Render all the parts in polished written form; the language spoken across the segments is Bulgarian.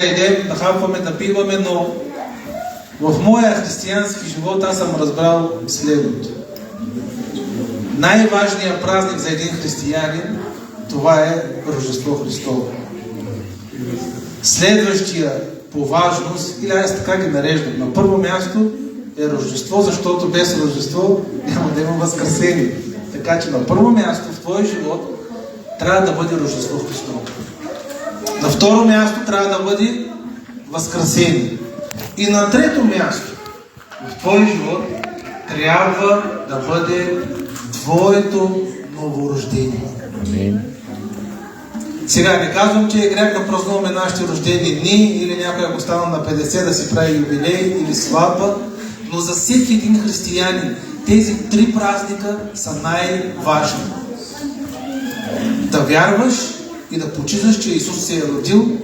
идем да хапваме, да пиваме, но в моя християнски живот аз съм разбрал следното. Най-важният празник за един християнин, това е Рождество Христово. Следващия по важност, или аз така ги нареждам, на първо място е Рождество, защото без Рождество няма да има Възкресение. Така че на първо място в твоя живот трябва да бъде Рождество Христово. На второ място трябва да бъде Възкресение. И на трето място в твоя живот трябва да бъде твоето новорождение. Амин. Сега не казвам, че е грях да празнуваме нашите рождени дни или някой ако стана на 50 да си прави юбилей или сватба, но за всеки един християнин тези три празника са най-важни. Да вярваш и да почиташ, че Исус се е родил,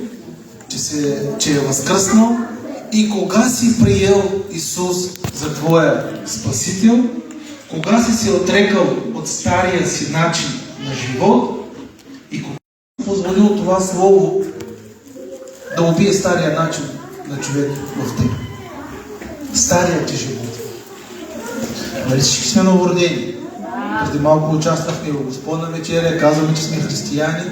че е възкръснал и кога си приел Исус за твоя Спасител, кога си се отрекал от стария си начин на живот и кога си позволил това Слово да убие стария начин на човек в теб. Стария ти живот. Нали всички сме новородени? Преди малко участвахме в Господна вечеря, казваме, че сме християни,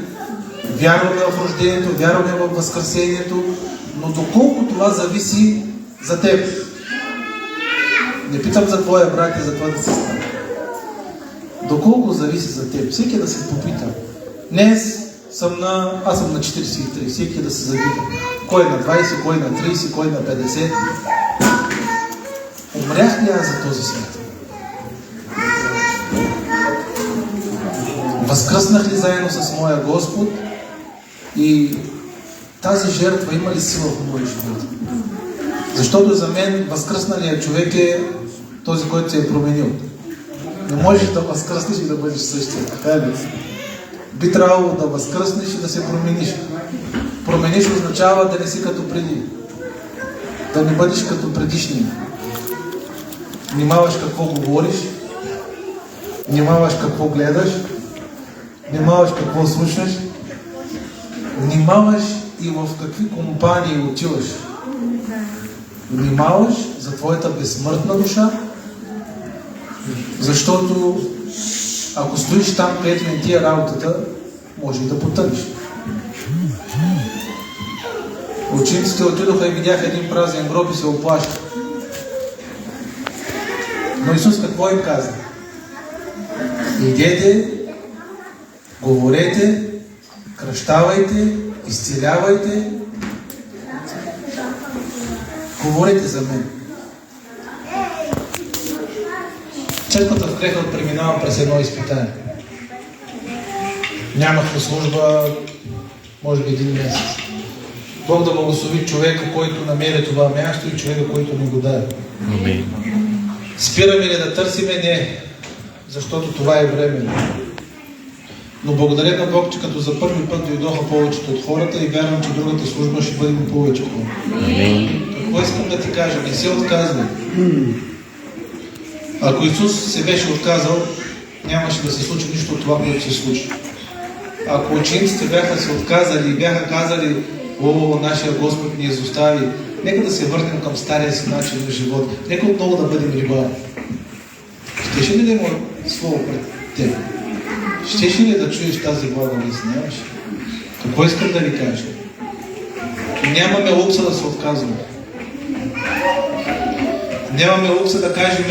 вярваме в рождението, вярваме в Възкресението, но доколко това зависи за теб? Не питам за твоя брат и за твоята сестра. Доколко зависи за теб? Всеки да се попита. Днес аз съм на 43, всеки да се запита. Кой на 20, кой на 30, кой на 50? Умрях ли аз за този свят? Възкръснах ли заедно с моя Господ? И тази жертва има ли сила в моя живот? Защото за мен възкръсналият човек е този, който се е променил. Не можеш да възкръснеш и да бъдеш същия. Така ли? Би трябвало да възкръснеш и да се промениш. Промениш означава да не си като преди. Да не бъдеш като предишния. Внимаваш какво говориш, внимаваш какво гледаш, внимаваш какво слушаш, внимаваш и в какви компании отиваш. Внимаваш за твоята безсмъртна душа, защото ако стоиш там, където не ти е работата, може и да потънеш. Учениците отидоха и видяха един празен гроб и се оплашиха. Но Исус какво им каза? Идете, говорете, кръщавайте, изцелявайте, говорете за мен. Църквата в Крехът преминава през едно изпитание. Нямахме служба, може би един месец. Бог да благослови човека, който намери това място и човека, който ни го даде. Амин. Спираме ли да търсиме? Не, защото това е временно. Но благодаря на Бог, че като за първи път дойдоха повечето от хората и вярвам, че другата служба ще бъде повече хора. Какво искам да ти кажа? Не се отказвай. Ако Исус се беше отказал, нямаше да се случи нищо от това, което се случи. Ако учениците бяха се отказали и бяха казали: "О, нашия Господ ни изостави", нека да се върнем към стария си начин на живот. Нека отново да бъдем рибари. Щеше ли да има слово пред теб? Щеше ли да чуеш тази блага вест? Нямаш. Какво искам да ви кажа? Нямаме лукса да се отказваме. Нямаме лукса да кажем: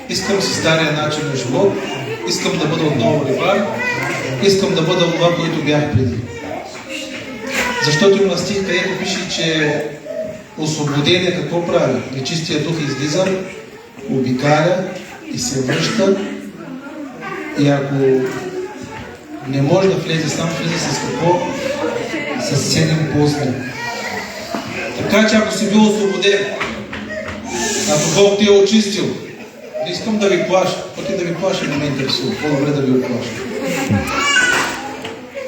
"Искам си стария начин на живот, искам да бъда отново рибар, искам да бъда това, което бях преди." Защото има стих, където пише, че освободение какво прави? Нечистия дух излиза, обикаля и се връща. И ако не може да влезе сам, влезе с какво? С 7 позна. Така че ако си бил освободен, ако Бог ти е очистил, не искам да ви плаша, пък и да ви плаша не ме интересува. По-добре да ви оплаша.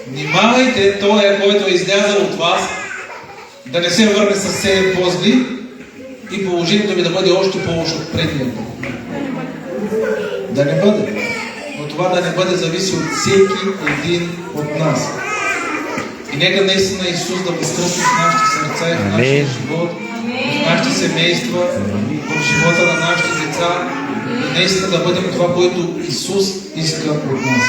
Внимавайте той, който е излязъл от вас, да не се върне с 7 позли и положението ви да бъде още по-лошо от предния. Да не бъде. Но това да не бъде зависи от всеки един от нас. И нека наистина Исус да възкръсне в нашите сърца и в нашия живот, в нашите семейства, в живота на нашите деца. И наистина да бъдем това, което Исус иска от нас.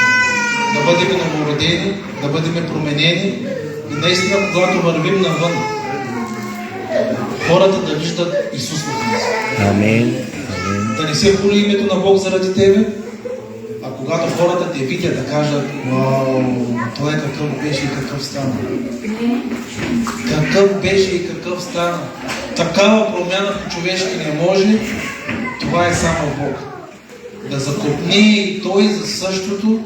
Да бъдем новородени, да бъдем променени и наистина, когато вървим навън, хората да виждат Исус в нас. Амин. Да не се хули името на Бог заради тебе, а когато хората те видят да кажат: вау, той какъв беше и какъв стана. Какъв беше и какъв стана. Такава промяна в човешки не може, това е само Бог. Да закопне и той за същото,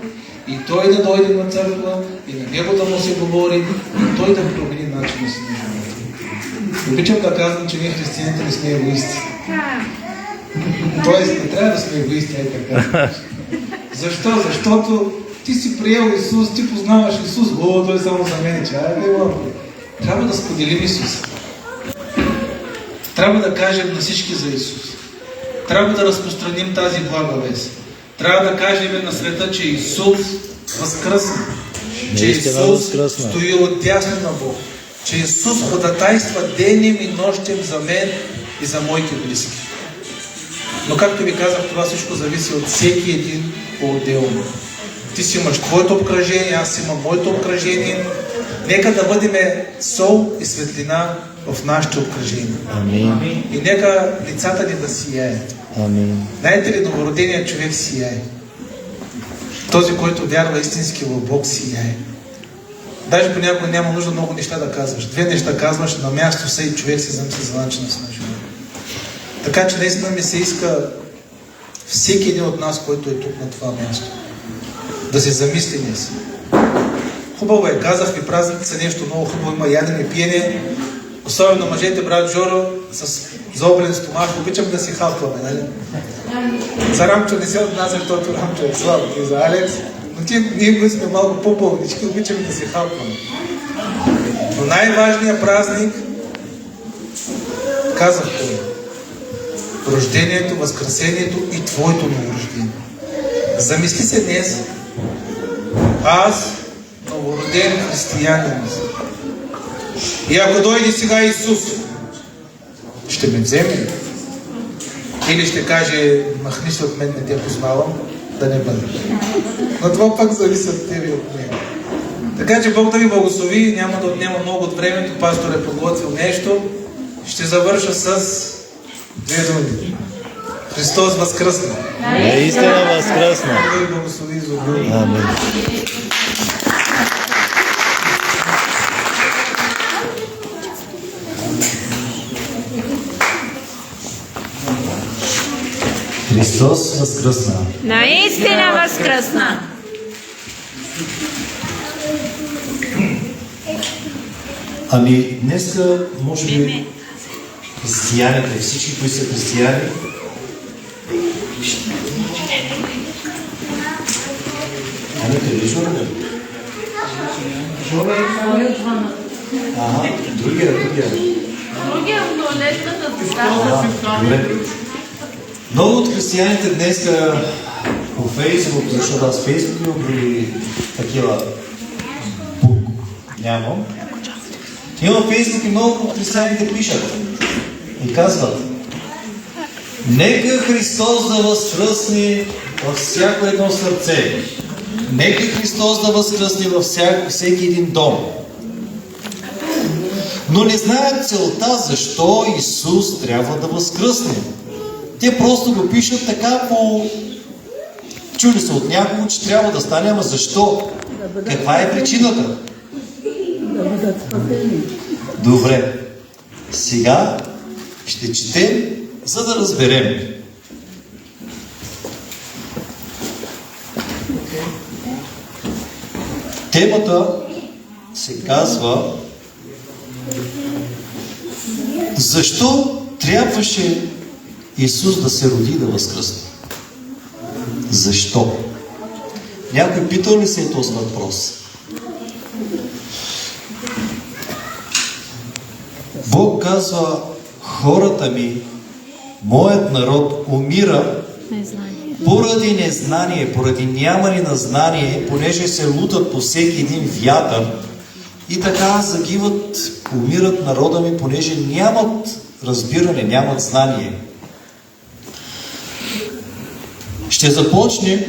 и той да дойде на църква, и на него да му се говори, и той да промени начина си на живота. Обичам да казвам, че ние християните не сме егоисти. Тоест, не трябва да сме егоисти, така. Защо? Защото ти си приел Исус, ти познаваш Исус. О, той е само за мен, че трябва да споделим Исус. Трябва да кажем на всички за Исус. Трябва да разпространим тази блага вест. Трябва да кажем на света, че Исус възкръсна. Че Исус стои отдясно на Бог. Че Исус ходатайства денем и нощем за мен и за моите близки. Но както ви казах, това всичко зависи от всеки един по-отделно. Ти си имаш твоето обкръжение, аз имам моето обкръжение. Нека да бъдем сол и светлина в нашето обкръжение. Амин. И нека лицата ни да сияят. Амин. Знаете ли, новороденият човек сияе. Този, който вярва истински в Бог, сияе. Даже понякога няма нужда много неща да казваш. Две неща казваш, на място са и човек се замисли за начина на живота. Така че наистина ми се иска всеки един от нас, който е тук на това място, да се замисли днес. Хубаво е, казах ви, празници са нещо много хубаво, има ядене, пиене, особено мъжете, брат Жоро, с заоблен стомах, обичам да си хапваме, нали? За Рамчо не се отнася, защото Рамчо е слаб, и за Алекс, но ние го сме малко по-пълнички, обичаме да си хапваме. Но най-важният празник, казах това, рождението, възкресението и твоето новорождение. Замисли се днес, аз, новороден християнин, и ако дойде сега Исус, ще ме вземе или ще каже: махни се от мен, не те познавам, да не бъде. Но това пак зависи от тебе и от него. Така че Бог да ви благослови, няма да отнема много от времето, пастор е подготвил нещо. Ще завърша с две думи. Христос възкръсна. Наистина възкръсна. Бог да ви благослови за обилие. Амин. Христос възкръсна. Наистина възкръсна. Ами, днеска, може би, християните, всички, които са християни, ами, къде Жора? Жора е това. Ага, другия. Другия в туалетната Добре. Много от християните днес по Фейсбук, защото аз Фейсбук имам, други такива нямам. Имам Фейсбук и много от християните пишат и казват: нека Христос да възкръсне във всяко едно сърце. Нека Христос да възкръсне във всеки един дом. Но не знаят целта, защо Исус трябва да възкръсне. Те просто го пишат така по... Чули се от някого, че трябва да стане, ама защо? Каква е причината? Да бъдат спасени. Добре. Сега ще четем, за да разберем. Темата се казва: защо трябваше Исус да се роди и да възкръсне? Защо? Някой питал ли се е този въпрос? Бог казва: хората ми, моят народ умира поради незнание, поради нямане на знание, понеже се лутат по всеки един вятър И така загиват, умират народа ми, понеже нямат разбиране, нямат знание. Ще започнем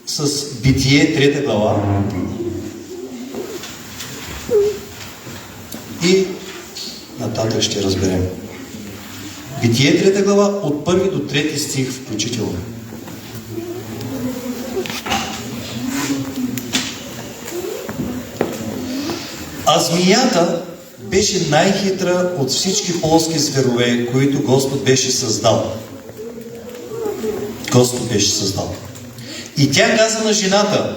с Битие, 3 глава. И нататък ще разберем. Битие, 3 глава, от 1 до 3 стих включително. А змията беше най-хитра от всички полски зверове, които Господ беше създал. Господ беше създал. И тя каза на жената: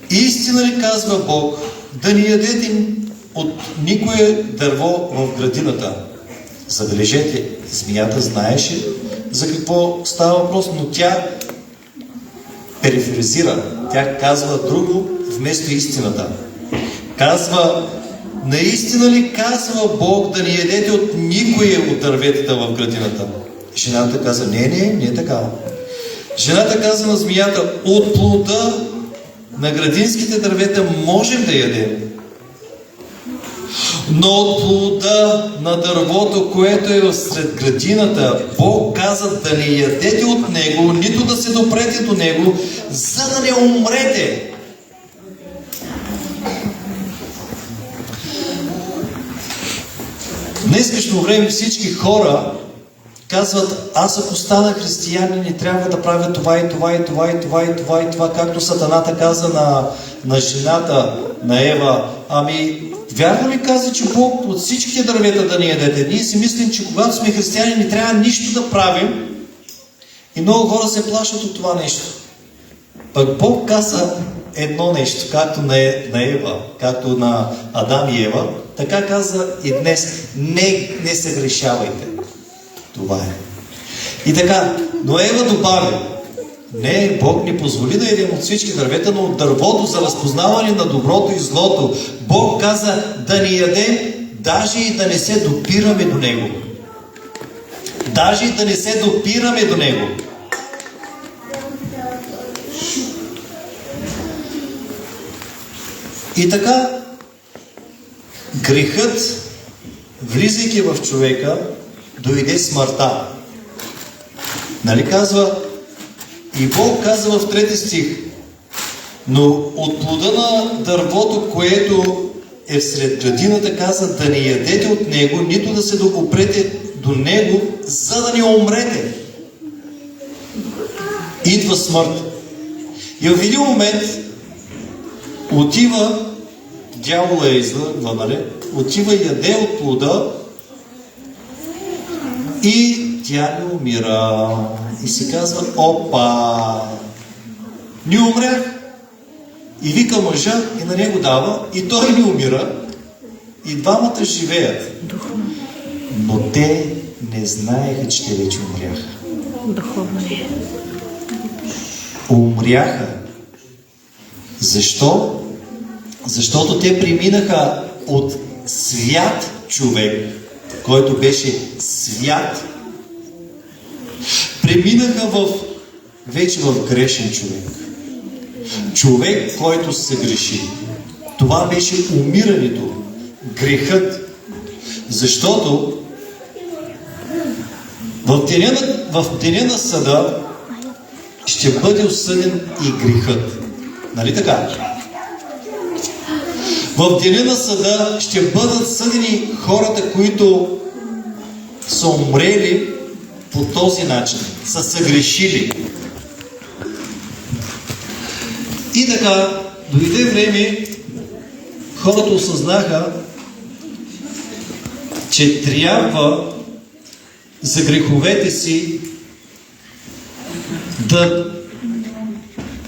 истина ли казва Бог, да не ядете от никое дърво в градината? Забележете, змията знаеше за какво става въпрос, но тя перифразира. Тя казва друго вместо истината. Казва: наистина ли казва Бог да не ядете от никое от дърветата в градината? Жената каза: не е така. Жената каза на змията: от плода на градинските дървета можем да ядем. Но от плода на дървото, което е сред градината, Бог каза да не ядете от него, нито да се допрете до него, за да не умрете. В днескашно време всички хора казват: аз ако стана християнин, не трябва да правя това и това и това и това и това и това, както Сатаната каза на жената, на Ева. Ами, вярно ли каза, че Бог от всичките дървета да ни ядете? Ние си мислим, че когато сме християни, не трябва нищо да правим. И много хора се плашат от това нещо. Пък Бог каза едно нещо, както на Ева, както на Адам и Ева, така каза и днес: не съгрешавайте. Това е. И така, но Ева добави: не, Бог ни позволи да едем от всички дървета, но от дървото за разпознаване на доброто и злото. Бог каза да ни ядем, даже и да не се допираме до него. Даже и да не се допираме до него. И така, грехът, влизайки в човека, дойде смъртта. Нали казва? И Бог казва в 3 стих: но от плода на дървото, което е всред градината, каза да не ядете от него, нито да се допрете до него, за да не умрете. Идва смърт. И в един момент отива, дявола е излъгва, нали? Отива и яде от плода и тя не умира. И се казва: опа! Не умрях. И вика мъжа и на него дава, и той не умира. И двамата живеят. Но те не знаеха, че те вече умряха. Духовно е. Умряха. Защо? Защото те преминаха от свят човек, който беше свят, преминаха вече в грешен човек. Човек, който се греши. Това беше умирането, грехът. Защото в деня на съда ще бъде осъден и грехът. Нали така? В деня на съда ще бъдат съдени хората, които са умрели по този начин, са съгрешили. И така, дойде време, хората осъзнаха, че трябва за греховете си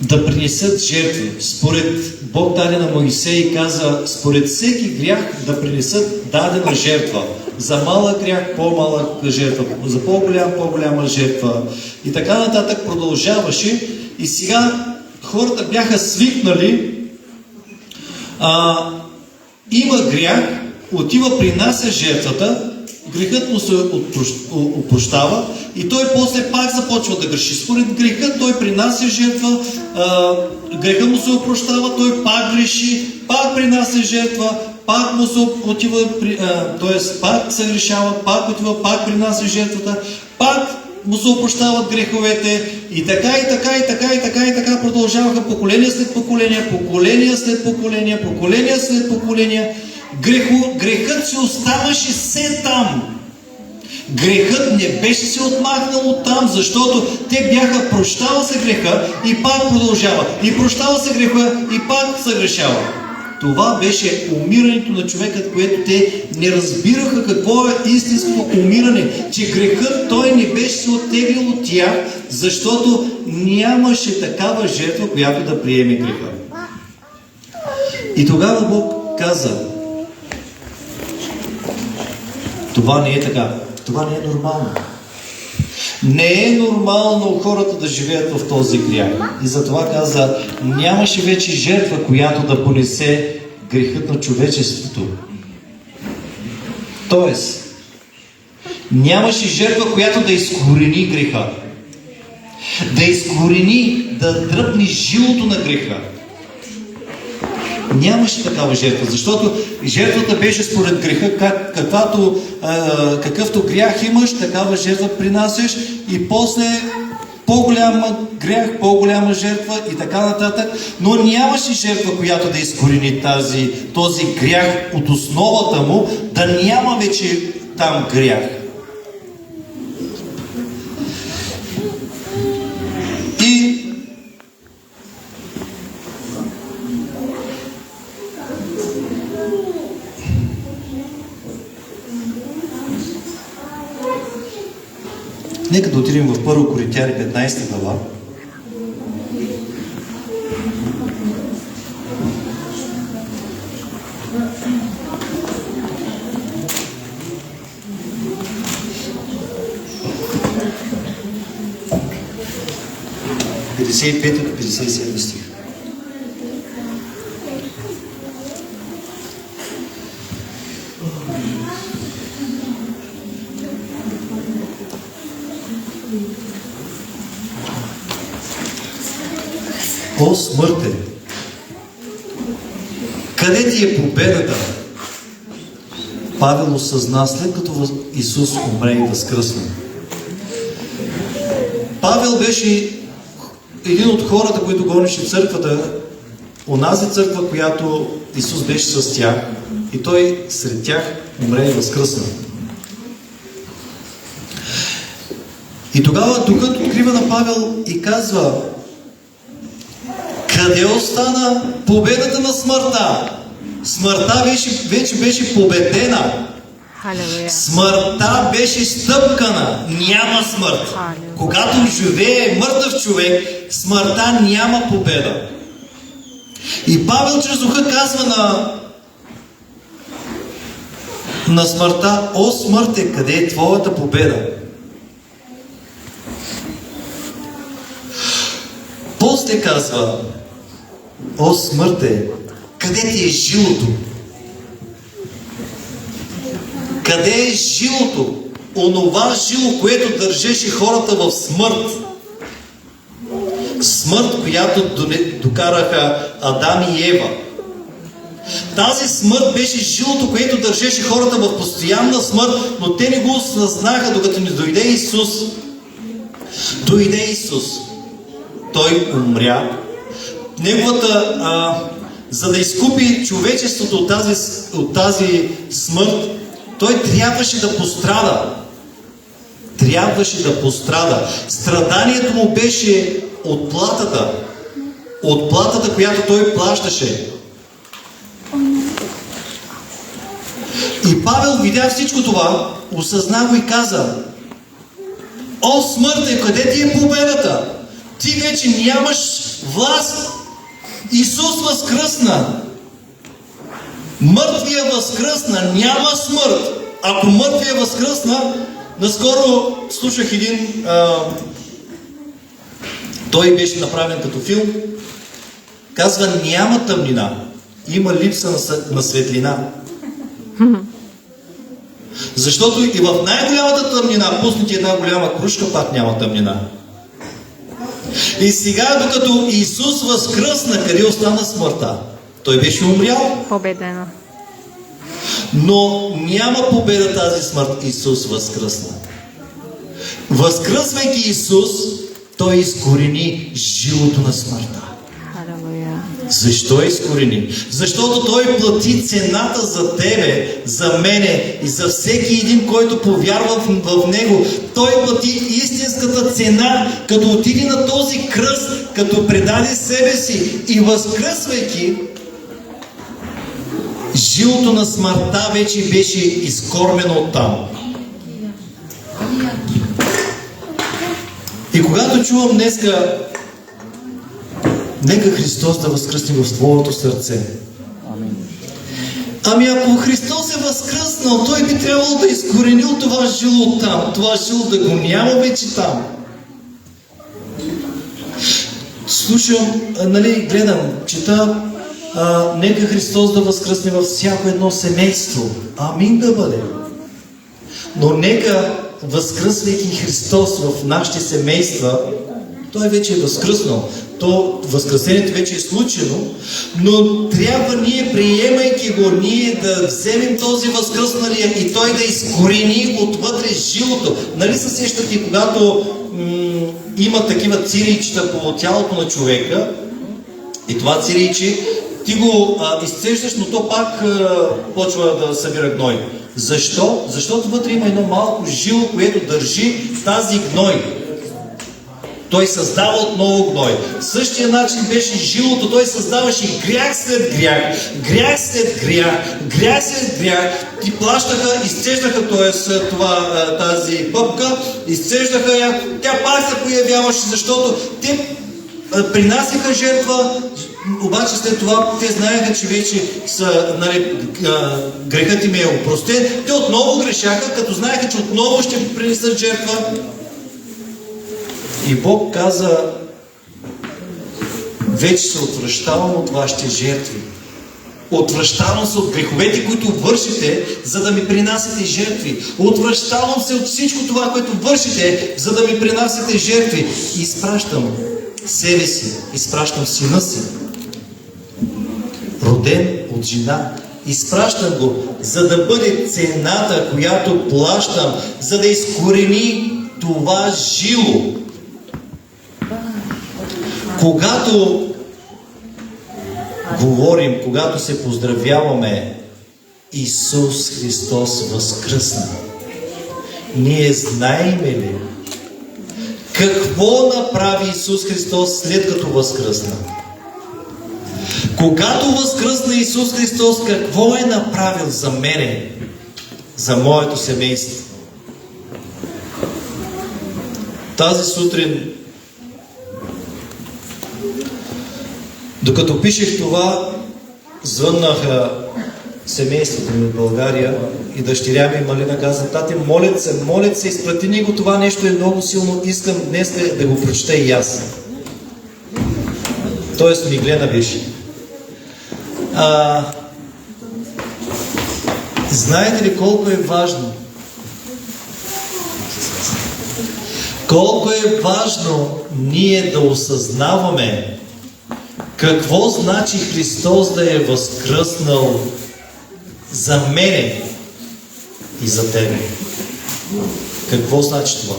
да принесат жертви. Според Бог даде на Моисей и каза: според всеки грях да принесат дадена жертва. За малък грях по-малък жертва, за по-голяма жертва. И така нататък продължаваше. И сега хората бяха свикнали, има грях, отива, принася жертвата, грехът му се опрощава и той после пак започва да греши. Според греха той принася жертва, греха му се опрощава, той пак греши, пак принася жертва, пак му се отива, т.е. пак се решава, пак отива, пак принася жертвата, пак му се опрощават греховете и така, и така, и така, и така, и така продължаваха поколения след поколения, поколения след поколения, поколения след поколения. Грехът си оставаше все там. Грехът не беше се отмахнал от там, защото те бяха прощава се греха и пак продължава. И прощава се греха и пак се грешава. Това беше умирането на човека, което те не разбираха какво е истинското умиране. Че грехът той не беше се оттеглил от тях, защото нямаше такава жертва, която да приеме греха. И тогава Бог каза: това не е така. Това не е нормално. Не е нормално хората да живеят в този грях. И затова каза: нямаше вече жертва, която да понесе грехът на човечеството. Тоест, нямаше жертва, която да изкорени греха. Да изкорени, да дръпне жилото на греха. Нямаше такава жертва, защото жертвата беше според греха, какъвто грях имаш, такава жертва принасяш и после по-голям грях, по-голяма жертва и така нататък, но нямаше жертва, която да изкорени този грях от основата му, да няма вече там грях. И нека да отидем в 1 Коринтияни 15 глава. – 55 до 57 стих. О, смърте! Къде ти е победата? Павел осъзна, след като Исус умре и възкръсна. Павел беше един от хората, които гонеше църквата, онази църква, която Исус беше с тях, и той сред тях умре и възкръсна. И тогава Духът открива на Павел и казва: къде остана победата на смъртта? Смъртта вече беше победена. Халелуя. Смъртта беше стъпкана. Няма смърт. Халелуя. Когато живее мъртъв човек, смъртта няма победа. И Павел чрез Духа казва на смъртта: о, смърте, къде е твоята победа? После казва: о, смърте, къде ти е жилото? Къде е жилото? Онова жило, което държеше хората в смърт. Смърт, която докараха Адам и Ева. Тази смърт беше жилото, което държеше хората в постоянна смърт, но те не го осъзнаха, докато не дойде Исус. Дойде Исус. Той умря. За да изкупи човечеството от тази смърт, той трябваше да пострада. Трябваше да пострада. Страданието му беше отплатата. Отплатата, която той плащаше. И Павел видя всичко това, осъзна го и каза: о, смърте, къде ти е победата? Ти вече нямаш власт. Исус възкръсна. Мъртвия възкръсна. Няма смърт. Ако мъртвия възкръсна, наскоро слушах един... той беше направен като филм. Казва: няма тъмнина. Има липса на светлина. Защото и в най-голямата тъмнина, пуснете една голяма крушка, пак няма тъмнина. И сега, докато Исус възкръсна, къде остана смъртта? Той беше умрял. Победено. Но няма победа тази смърт. Исус възкръсна. Възкръсвайки Исус, Той изкорени жилото на смъртта. Защо изкорени? Защото Той плати цената за тебе, за мене и за всеки един, който повярва в Него. Той плати истинската цена, като отиде на този кръст, като предаде себе си и възкръсвайки, жилото на смъртта вече беше изкормено оттам. И когато чувам днеска, нека Христос да възкръсне в твоето сърце. Ами ако Христос е възкръснал, Той би трябвало да изкоренил това жило там, това жило да го няма вече там. Слушам, гледам, чета, нека Христос да възкръсне във всяко едно семейство. Амин да бъде. Но нека, възкръсвайки Христос в нашите семейства, Той вече е възкръснал. То възкресението вече е случено, но трябва ние, приемайки го, ние да вземем този възкръсналия и той да изкорени отвътре жилото. Нали се сещате, когато има такива цирийчета по тялото на човека и това цирийче, ти го изцеждаш, но то пак почва да събира гной. Защо? Защото вътре има едно малко жило, което държи тази гной. Той създава отново гной. В същия начин беше жилото. Той създаваше грях след грях, грях след грях, грях след грях. Ти плащаха, изцеждаха тази пъпка, изцеждаха я. Тя пак се появяваше, защото те принасяха жертва, обаче след това те знаеха, че вече грехът им е опростен. Те отново грешаха, като знаеха, че отново ще принесат жертва. И Бог каза, вече се отвръщавам от вашите жертви. Отвръщавам се от греховете, които вършите, за да ми принасяте жертви. Отвръщавам се от всичко това, което вършите, за да ми принасяте жертви. И изпращам себе си, изпращам сина си, роден от жена. Изпращам го, за да бъде цената, която плащам, за да изкорени това жило. Когато говорим, когато се поздравяваме, Исус Христос възкръсна, ние знаем ли какво направи Исус Христос след като възкръсна? Когато възкръсна Исус Христос, какво е направил за мене, за моето семейство? Тази сутрин, докато пишех това, звъннаха семейството ми в България и дъщеря ми Малина каза: тати, молят се, изпрати ни го, това нещо е много силно, искам днес да го прочета и аз. Тоест Миглена беше. Знаете ли колко е важно? Колко е важно ние да осъзнаваме какво значи Христос да е възкръснал за мене и за тебе. Какво значи това?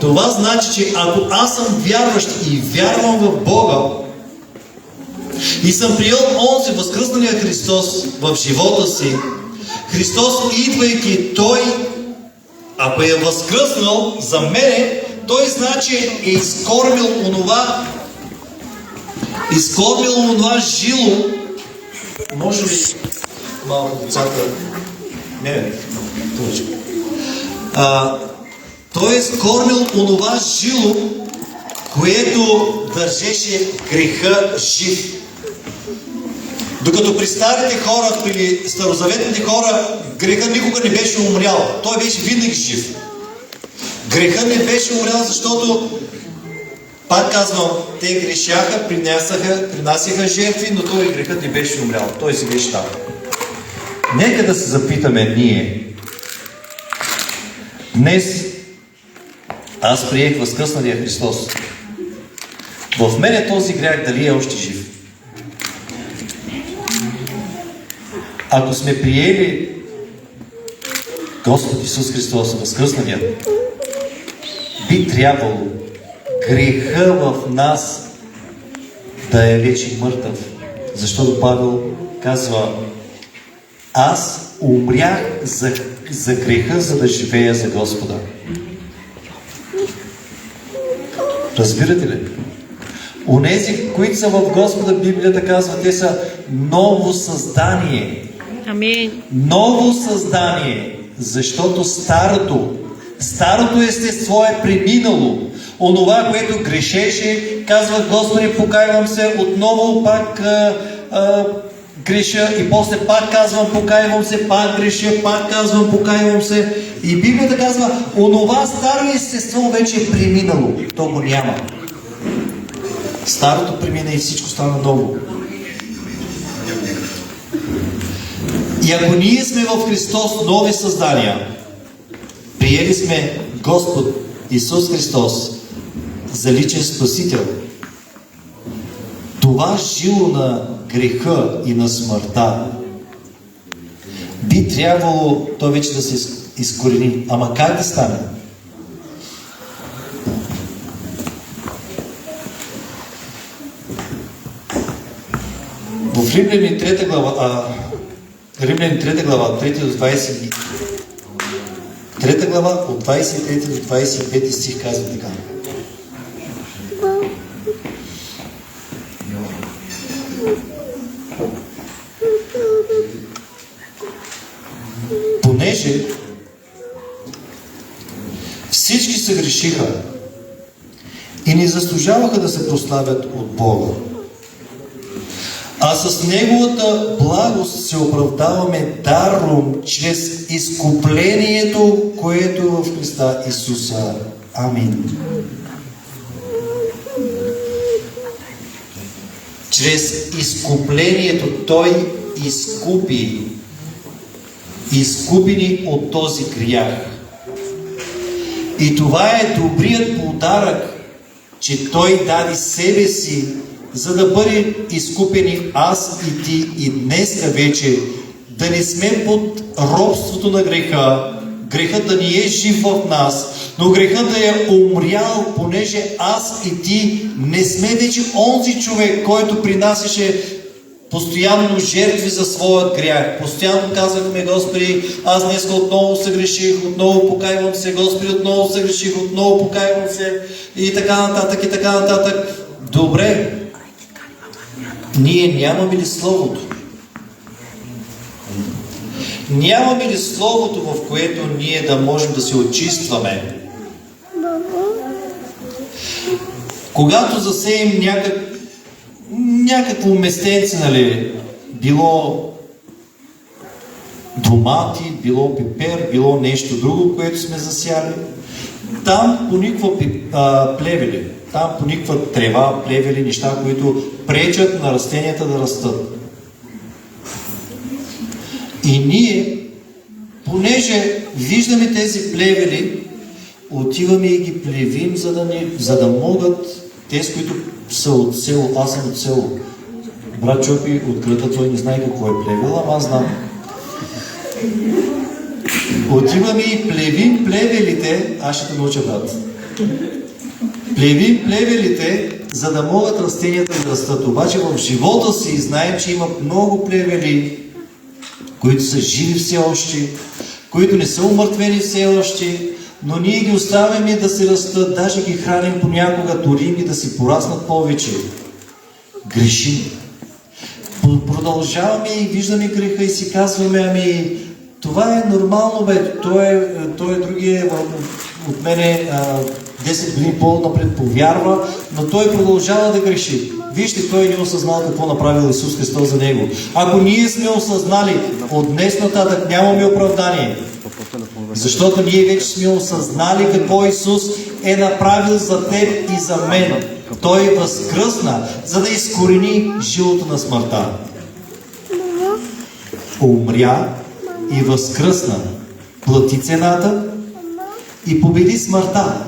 Това значи, че ако аз съм вярващ и вярвам в Бога и съм приел онзи възкръсналия Христос в живота си, Христос, идвайки Той, ако е възкръснал за мене, Той значи е изкормил онова жило. Може ли малко децата? Не, точно. Той е изкормил онова жило, което държеше греха жив. Докато при старите хора, при старозаветните хора, греха никога не беше умрял. Той беше винаги жив. Греха не беше умрял, защото, пак казвам, те грешаха, принасяха жертви, но той грехът не беше умрял. Той си беше там. Нека да се запитаме ние. Днес аз приех възкръсналия Христос. В мене този грях дали е още жив? ако сме приели Господ Исус Христос възкръсналия, би трябвало греха в нас да е вече мъртъв. Защото Павел казва: аз умрях за греха, за да живея за Господа. Разбирате ли? Онези, които са в Господа, Библията казва, те са ново създание. Амин. Ново създание, защото старото естество е преминало. Онова, което грешеше, казва: Господи, покайвам се, отново пак греша, и после пак казвам: покайвам се, пак греша, пак казвам: покайвам се. И Библията казва: онова старо естество вече е преминало. То го няма. Старото премина и всичко стана ново. И ако ние сме в Христос нови създания, приели сме Господ Исус Христос за личен Спасител, това жило на греха и на смъртта би трябвало то вече да се изкорени. Ама как да стане? В Римляни 3 глава, Римляни 3 глава, 3 до 20, 3 глава от 23 до 25 стих казва така: понеже всички се грешиха и не заслужаваха да се прославят от Бога, а с Неговата благост се оправдаваме даром чрез изкуплението, което е в Христа Исуса. Амин. Чрез изкуплението Той изкупи ни от този грях. И това е добрият подарък, че Той даде себе си, за да бъдем изкупени аз и ти и днеска вече, да не сме под робството на греха, грехът да ни е жив в нас, но грехът да е умрял, понеже аз и ти не сме вече онзи човек, който принасяше постоянно жертви за своят грях. Постоянно казвахме: Господи, аз днес отново съгреших, отново покайвам се, Господи, отново съгреших, отново покайвам се, и така нататък, и така нататък. Добре, ние нямаме ли Словото? Нямаме ли Словото, в което ние да можем да се очистваме? Когато засеем някакво местенце, нали, било домати, било пипер, било нещо друго, което сме засяли, там пониква плевели, там пониква трева, плевели, неща, които пречат на растенията да растат. И ние, понеже виждаме тези плевели, отиваме и ги плевим, за да могат тези, които са от село. Аз съм от село. Брат Чопи от града, той не знае какво е плевел, ама аз знам. Отиваме и плевим плевелите, аз ще те науча, брат. Плевим плевелите, за да могат растенията да растат. Обаче в живота си знаем, че има много плевели, които са живи все още, които не са умъртвени все още, но ние ги оставяме да се растат, даже ги храним понякога, турим ги да си пораснат повече. Грешим. Продължаваме и виждаме греха и си казваме: ами, това е нормално, бе, той е другия от мене 10 години по-напред повярва, но той продължава да греши. Вижте, той не е осъзнал какво направил Исус Христос за него. Ако ние сме осъзнали, от днес нататък нямаме оправдание. Защото ние вече сме осъзнали какво Исус е направил за теб и за мен. Той възкръсна, за да изкорени жилото на смъртта. Умря и възкръсна, плати цената и победи смъртта,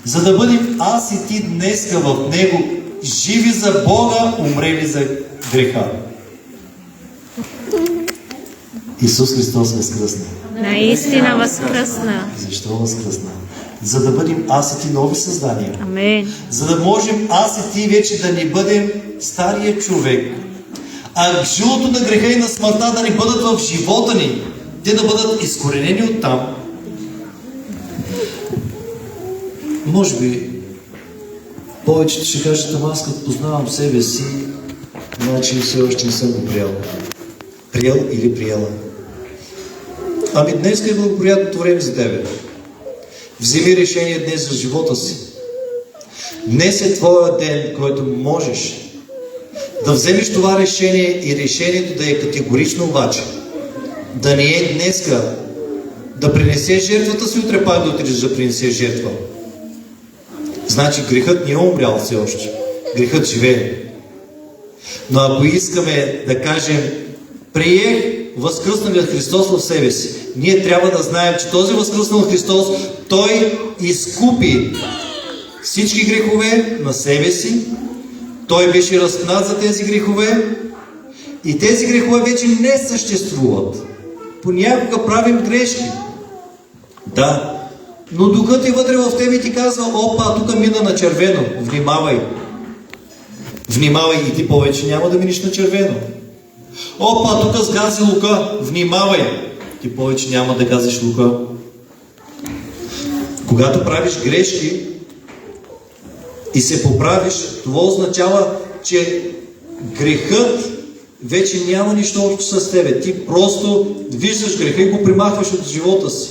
за да бъдем аз и ти днеска в Него, живи за Бога, умрели за греха. Исус Христос възкръсна. Наистина възкръсна. Защо възкръсна? За да бъдем аз и ти нови създания. Амин. За да можем аз и ти вече да не бъдем стария човек, а жилото на греха и на смъртта да не бъдат в живота ни, те да бъдат изкоренени оттам. Може би повечето ще кажат, ама аз като познавам себе си, значи все още не съм го приел. Приел или приела. Ами днес е благоприятното време за тебе. Вземи решение днес за живота си. Днес е твоя ден, който можеш да вземеш това решение и решението да е категорично обаче. Да не е днеска да принесеш жертвата си, утре пак да отидеш да принесеш жертва. Значи грехът не е умрял все още. Грехът живее. Но ако искаме да кажем приех възкръсналият Христос в себе си, ние трябва да знаем, че този възкръснал Христос, Той изкупи всички грехове на себе си. Той беше разпнат за тези грехове и тези грехове вече не съществуват. Понякога правим грешки. Да, но духът е вътре в тебе и ти казва, опа, тук мина на червено, внимавай. Внимавай и ти повече няма да миниш на червено. Опа, тук сгази лука, внимавай. Ти повече няма да газиш лука. Когато правиш грешки и се поправиш, това означава, че грехът вече няма нищо общо с тебе. Ти просто виждаш греха и го примахваш от живота си.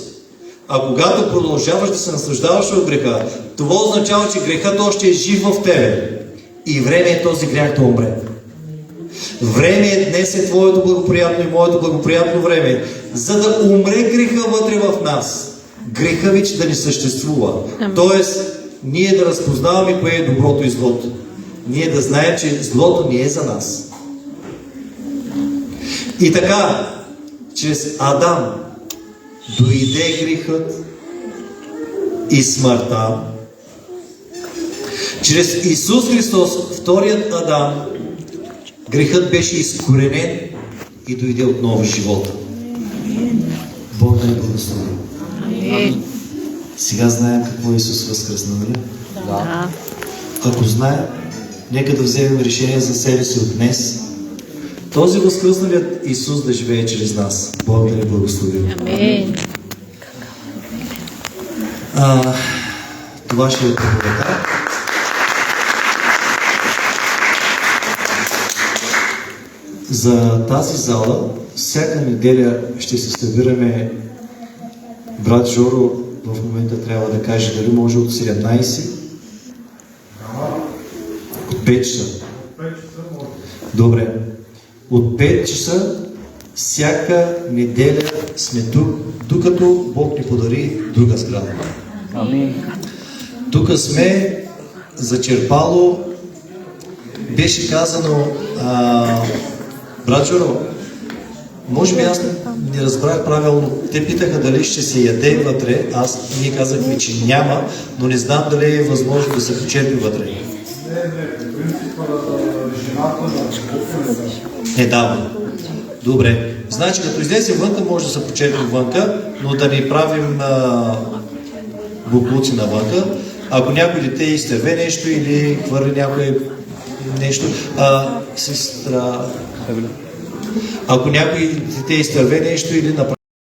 А когато продължаваш да се наслаждаваш от греха, това означава, че грехът още е жив в тебе. И време е този грях да умре. Време е, днес е твоето благоприятно и моето благоприятно време, за да умре греха вътре в нас. Греха вече да не съществува. Тоест, ние да разпознаваме кое е доброто и злото. Ние да знаем, че злото не е за нас. И така, чрез Адам дойде грехът и смъртта. Чрез Исус Христос, вторият Адам, грехът беше изкоренен и дойде отново живота. Бог да ни благослови. Сега знаем какво Исус възкръсна, нали? Да. Ако знаем, нека да вземем решение за себе си от днес. Този възкръсналият Исус да живее чрез нас. Бог да ни благослови. Амин. Това ще е проповедта. За тази зала всяка неделя ще се събираме. Брат Жоро в момента трябва да каже дали може от 17 от 5 часа. Добре. От 5 часа всяка неделя сме тук, докато Бог ни подари друга сграда. Амин. Тук сме за Черпало. Беше казано, брат Жоро, може би аз не разбрах правилно. Те питаха дали ще се яде вътре. Ние казахме, че няма, но не знам дали е възможно да се почерпи вътре. Не дава. Добре. Значи, като излезе вънка, може да се почерпи вънка, но да не правим буклуци навънка. Ако някой дете изтърве нещо или хвърли някое нещо, сестра... Ако някой дете изтърве нещо или направи